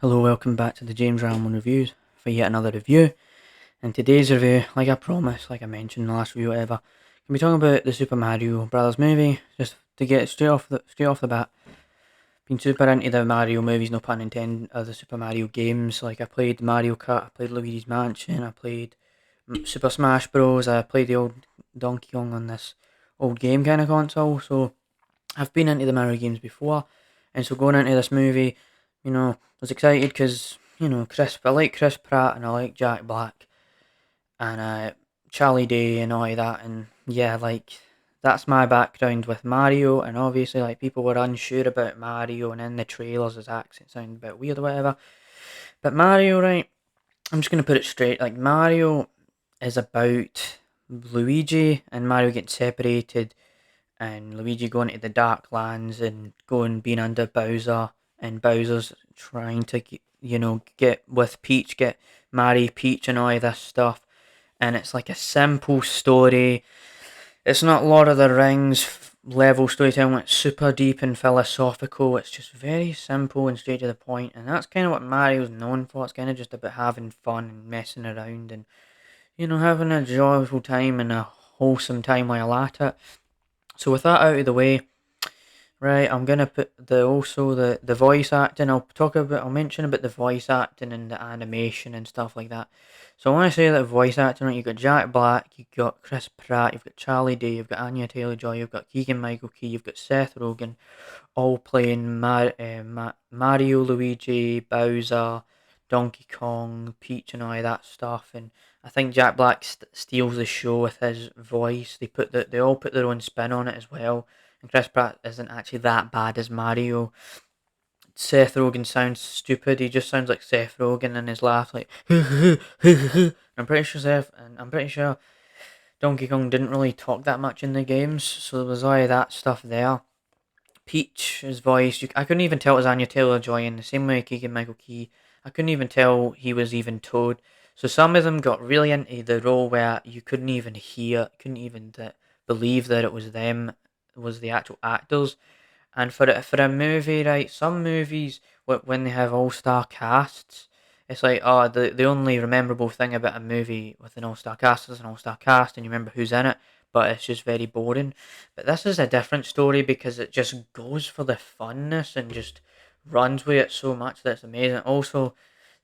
Hello, welcome back to the James Ramon Reviews for yet another review. In today's review, like I promised, like I mentioned in the last review, whatever, can be talking about the Super Mario Brothers movie. Just to get it straight off the bat, been super into the Mario movies, no pun intended, or the Super Mario games. Like I played Mario Kart, I played Luigi's Mansion, I played Super Smash Bros. I played the old Donkey Kong on this old game kind of console. So I've been into the Mario games before, and so going into this movie, I was excited because I like Chris Pratt and I like Jack Black and Charlie Day and all of that, and yeah, like that's my background with Mario, and obviously like people were unsure about Mario, and in the trailers his accent sounded a bit weird or whatever, but Mario, right? I'm just gonna put it straight. Like Mario is about Luigi and Mario getting separated and Luigi going to the Dark Lands and going being under Bowser, and Bowser's trying to get with Peach, get marry Peach and all this stuff. And it's like a simple story. It's not Lord of the Rings level storytelling. It's super deep and philosophical. It's just very simple and straight to the point, and that's kind of what Mario's known for. It's kind of just about having fun and messing around and having a joyful time and a wholesome time while at it. So with that out of the way, right, I'm gonna put the voice acting. I'll mention about the voice acting and the animation and stuff like that. So I want to say that voice acting, right, you've got Jack Black, you've got Chris Pratt, you've got Charlie Day, you've got Anya Taylor-Joy, you've got Keegan Michael Key, you've got Seth Rogen, all playing Mario, Luigi, Bowser, Donkey Kong, Peach, and all of that stuff. And I think Jack Black steals the show with his voice. They all put their own spin on it as well. And Chris Pratt isn't actually that bad as Mario. Seth Rogen sounds stupid. He just sounds like Seth Rogen and his laugh like I'm pretty sure Donkey Kong didn't really talk that much in the games, so there was all of that stuff there. Peach's voice, I couldn't even tell it was Anya Taylor-Joy in the same way Keegan Michael Key. I couldn't even tell he was even Toad. So some of them got really into the role where you couldn't even believe that it was them, was the actual actors. And for a movie, right, some movies when they have all star casts, it's like the only memorable thing about a movie with an all star cast is an all star cast, and you remember who's in it, but it's just very boring. But this is a different story because it just goes for the funness and just runs with it so much that it's amazing. Also,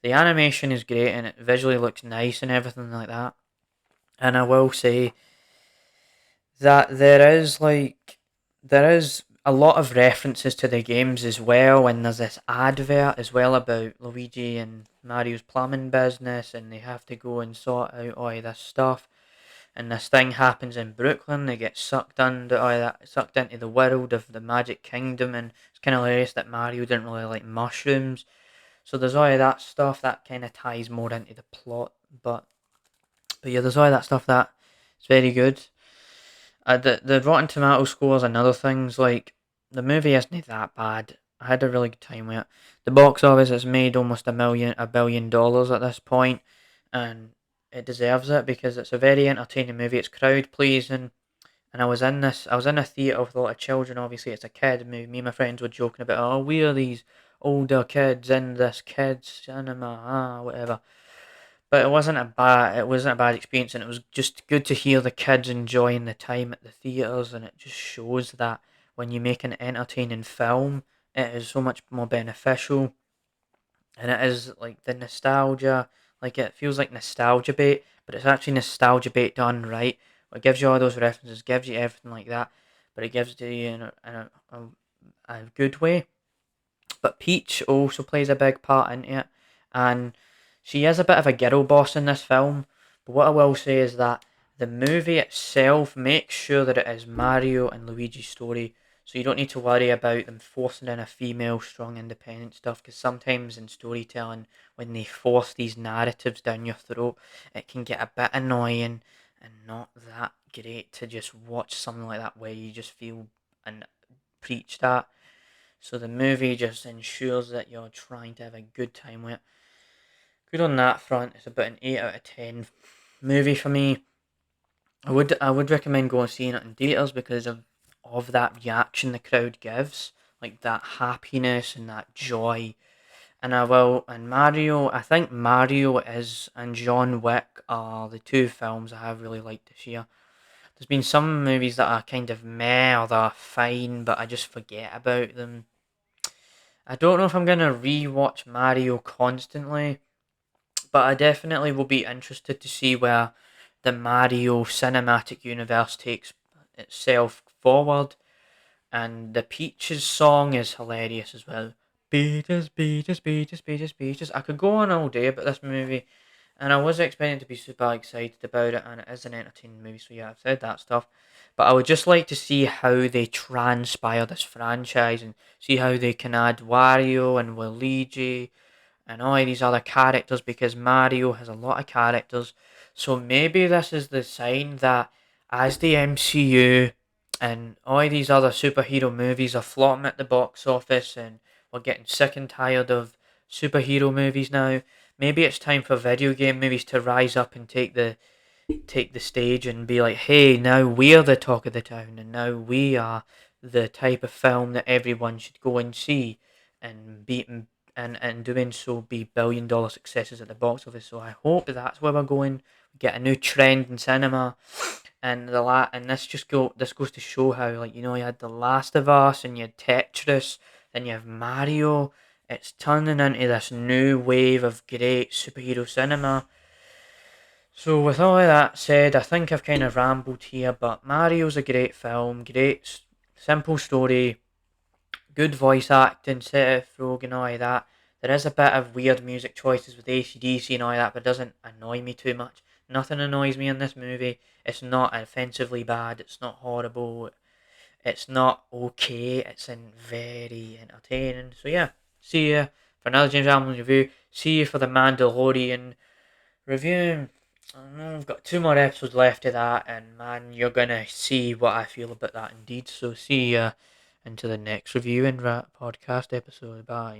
the animation is great and it visually looks nice and everything like that. And I will say that there is a lot of references to the games as well, and there's this advert as well about Luigi and Mario's plumbing business, and they have to go and sort out all of this stuff. And this thing happens in Brooklyn. They get sucked into the world of the Magic Kingdom, and it's kind of hilarious that Mario didn't really like mushrooms. So there's all of that stuff that kind of ties more into the plot, but yeah, there's all of that stuff that is very good. The Rotten Tomato scores and other things, like the movie isn't that bad. I had a really good time with it. The box office has made almost $1 billion at this point, and it deserves it because it's a very entertaining movie. It's crowd pleasing, and I was in a theatre with a lot of children. Obviously, it's a kid movie. Me and my friends were joking about, oh, we are these older kids in this kids cinema, whatever. But it wasn't a bad experience, and it was just good to hear the kids enjoying the time at the theatres, and it just shows that when you make an entertaining film, it is so much more beneficial, and it is like the nostalgia, like it feels like nostalgia bait, but it's actually nostalgia bait done right. It gives you all those references, gives you everything like that, but it gives it to you in a good way. But Peach also plays a big part in it, and she is a bit of a girl boss in this film. But what I will say is that the movie itself makes sure that it is Mario and Luigi's story, so you don't need to worry about them forcing in a female, strong, independent stuff. Because sometimes in storytelling, when they force these narratives down your throat, it can get a bit annoying and not that great to just watch something like that where you just feel and preached at. So the movie just ensures that you're trying to have a good time with it. Good on that front. It's about an 8 out of 10 movie for me. I would recommend going and seeing it in theatres because of that reaction the crowd gives, like that happiness and that joy, And I will. And Mario, I think Mario is and John Wick are the two films I have really liked this year. There's been some movies that are kind of meh or they're fine, but I just forget about them. I don't know if I'm gonna rewatch Mario constantly, but I definitely will be interested to see where the Mario cinematic universe takes itself forward. And the Peaches song is hilarious as well. Peaches, Peaches, Peaches, Peaches, Peaches. I could go on all day about this movie, and I was expecting to be super excited about it, and it is an entertaining movie, so yeah, I've said that stuff. But I would just like to see how they transpire this franchise and see how they can add Wario and Luigi and all these other characters because Mario has a lot of characters. So maybe this is the sign that as the MCU and all these other superhero movies are flopping at the box office and we're getting sick and tired of superhero movies now, maybe it's time for video game movies to rise up and take the stage and be like, hey, now we're the talk of the town, and now we are the type of film that everyone should go and see, and be and doing so be $1 billion successes at the box office. So I hope that's where we're going. We get a new trend in cinema, and and this goes to show how, like, you had The Last of Us and you had Tetris, then you have Mario. It's turning into this new wave of great superhero cinema. So, with all of that said, I think I've kind of rambled here, but Mario's a great film, simple story, good voice acting, Seth Rogen, all of that. There is a bit of weird music choices with AC/DC and all that, but it doesn't annoy me too much. Nothing annoys me in this movie. It's not offensively bad, it's not horrible, it's not okay, very entertaining. So, yeah, see you for another James Hamilton review. See you for the Mandalorian review. I don't know, I've got two more episodes left of that, and man, you're gonna see what I feel about that indeed. So, see ya into the next review and podcast episode. Bye.